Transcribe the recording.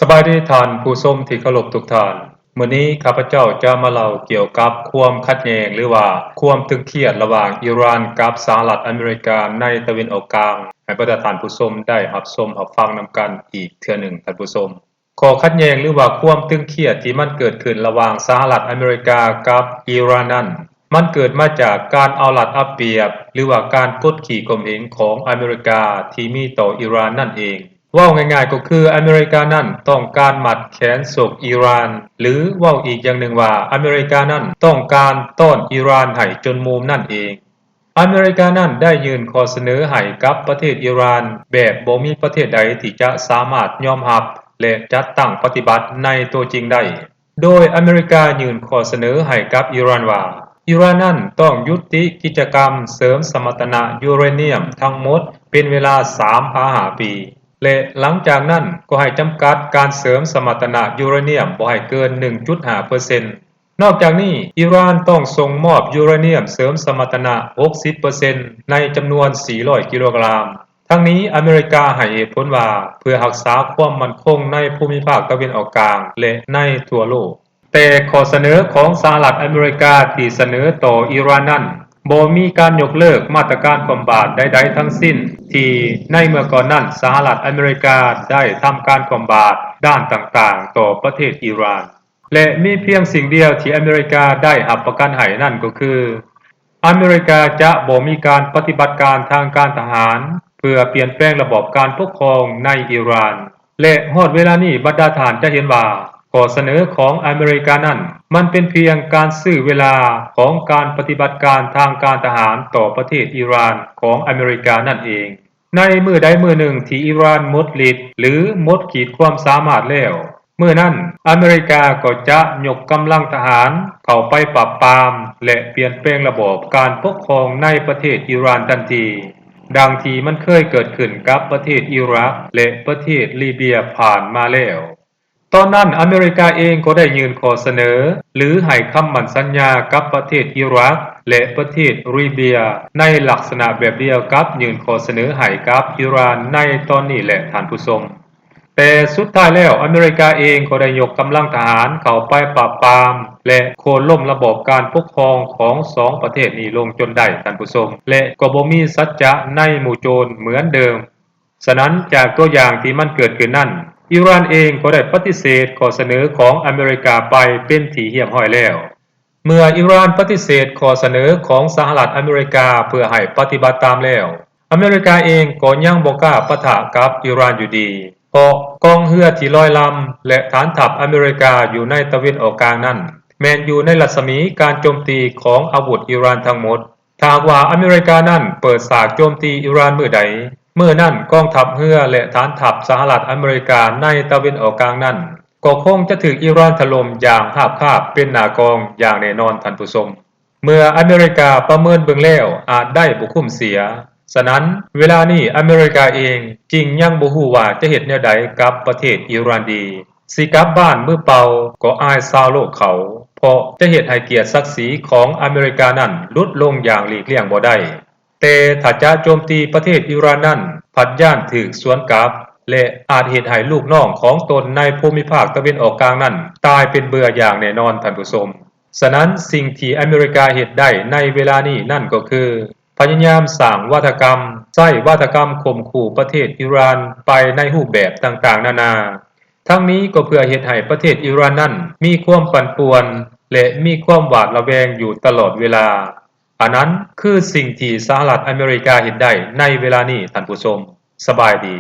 สบายดีท่านผู้ชมที่เคารพทุกท่านมื้อนี้ข้าพเจ้าจะมาเล่าเกี่ยวกับความขัดแย้งหรือว่าความตึงเครียดระหว่างอิหร่านกับสหรัฐอเมริกาในตะวันออกกลางให้บรรดาท่านผู้ชมได้รับชมรับฟังนำกันอีกเทื่อหนึ่งท่านผู้ชมข้อขัดแย้งหรือว่าความตึงเครียดที่มันเกิดขึ้นระหว่างสหรัฐอเมริกากับอิหร่านนั้นมันเกิดมาจากการเอารัดเอาเปรียบหรือว่าการกดขี่ข่มเหงของอเมริกาที่มีต่ออิหร่านนั่นเองเว้าง่ายๆก็คืออเมริกานั้นต้องการมัดแขนศกอิหร่านหรือเว้าอีกอย่างหนึ่งว่าอเมริกานั้นต้องการต้อนอิหร่านให้จนมุมนั่นเองอเมริกานั้นได้ยื่นข้อเสนอให้กับประเทศอิหร่านแบบบ่มีประเทศใดที่จะสามารถยอมรับและจัดตั้งปฏิบัติในตัวจริงได้โดยอเมริกายื่นข้อเสนอให้กับอิหร่านว่าอิหร่านนั้นต้องยุติกิจกรรมเสริมสมรรถนะยูเรเนียมทั้งหมดเป็นเวลา 3-5 ปีและหลังจากนั้นก็ให้จำกัดการเสริมสมรรถนะยูเรเนียมบ่ให้เกิน 1.5% นอกจากนี้อิหร่านต้องส่งมอบยูเรเนียมเสริมสมรรถนะ 60% ในจำนวน400กิโลกรัมทั้งนี้อเมริกาให้เหตุผลว่าเพื่อรักษาความมั่นคงในภูมิภาคตะวันออกกลางและในทั่วโลกแต่ข้อเสนอของสหรัฐอเมริกาที่เสนอต่ออิหร่านนั้นบ่มีการยกเลิกมาตรการความบาดใดๆทั้งสิ้นที่ในเมื่อก่อนนั้นสหรัฐอเมริกาได้ทำการความบาดด้านต่างๆต่อประเทศอิหร่านและมีเพียงสิ่งเดียวที่อเมริกาได้รับประกันให้นั่นก็คืออเมริกาจะบ่มีการปฏิบัติการทางการทหารเพื่อเปลี่ยนแปลงระบบการปกครองในอิหร่านและฮอดเวลานี้บรรดาท่านจะเห็นว่าข้อเสนอของอเมริกานั้นมันเป็นเพียงการซื้อเวลาของการปฏิบัติการทางการทหารต่อประเทศอิหร่านของอเมริกานั่นเองในมื้อใดมื้อหนึ่งที่อิหร่านหมดฤทธิ์หรือหมดขีดความสามารถแล้วมื้อนั้นอเมริกาก็จะยกกำลังทหารเข้าไปปราบปรามและเปลี่ยนแปลงระบบการปกครองในประเทศอิหร่านทันทีดังที่มันเคยเกิดขึ้นกับประเทศอิรักและประเทศลีเบียผ่านมาแล้วตอนนั้นอเมริกาเองก็ได้ยื่นข้อเสนอหรือให้คำมั่นสัญญากับประเทศอิรักและประเทศลีเบียในลักษณะแบบเดียวกับยื่นข้อเสนอให้กับอิหร่านในตอนนี้แหละท่านผู้ชมแต่สุดท้ายแล้วอเมริกาเองก็ได้ยกกำลังทหารเข้าไปปราบปรามและโค่นล้มระบบการปกครองของ2ประเทศนี้ลงจนได้ท่านผู้ชมและก็บ่มีสัจจะในหมู่โจรเหมือนเดิมฉะนั้นจากตัวอย่างที่มันเกิดขึ้นนั้นอิหร่านเองก็ได้ปฏิเสธข้อเสนอของอเมริกาไปเป็นที่เรียบร้อยแล้วเมื่ออิหร่านปฏิเสธข้อเสนอของสหรัฐอเมริกาเพื่อให้ปฏิบัติตามแล้วอเมริกาเองก็ยังบ่กล้าปะทะกับอิหร่านอยู่ดีเพราะกองเรือที่ลอยลำและฐานทัพอเมริกาอยู่ในตะวันออกกลางนั้นแม้นอยู่ในรัศมีการโจมตีของอาวุธอิหร่านทั้งหมดถ้าว่าอเมริกานั้นเปิดฉากโจมตีอิหร่านมื้อใดเมื่อนั้นกองทัพเรือและฐานทัพสหรัฐอเมริกาในตะวันออกกลางนั้นก็คงจะถูกอิหร่านถล่มอย่างราบคาบเป็นหน้ากองอย่างแน่นอนท่านผู้ชมเมื่ออเมริกาประเมินเบิ่งแล้วอาจได้บ่คุ้มเสียฉะนั้นเวลานี้อเมริกาเองจริงยังบ่ฮู้ว่าจะเฮ็ดแนวใดกับประเทศอิหร่านดีสิกลับบ้านมือเปล่าก็อายชาวโลกเขาเพราะจะเฮ็ดให้เกียรติศักดิ์ศรีของอเมริกานั้นลดลงอย่างหลีกเลี่ยงบ่ได้แต่ถ้าจะโจมตีประเทศอิหร่านนั้นผัดย่านถูกสวนกลับและอาจเฮ็ดให้ลูกน้องของตนในภูมิภาคตะวันออกกลางนั้นตายเป็นเบื่ออย่างแน่นอนท่านผู้ชมฉะนั้นสิ่งที่อเมริกาเฮ็ดได้ในเวลานี้นั่นก็คือพยายามสร้างวาทกรรมใช้วาทกรรมข่มขู่ประเทศอิหร่านไปในรูปแบบต่างๆนานาทั้งนี้ก็เพื่อเฮ็ดให้ประเทศอิหร่านนั้นมีความปั่นป่วนและมีความหวาดระแวงอยู่ตลอดเวลาอันนั้นคือสิ่งที่สหรัฐอเมริกาเฮ็ดได้ในเวลานี้ท่านผู้ชมสบายดี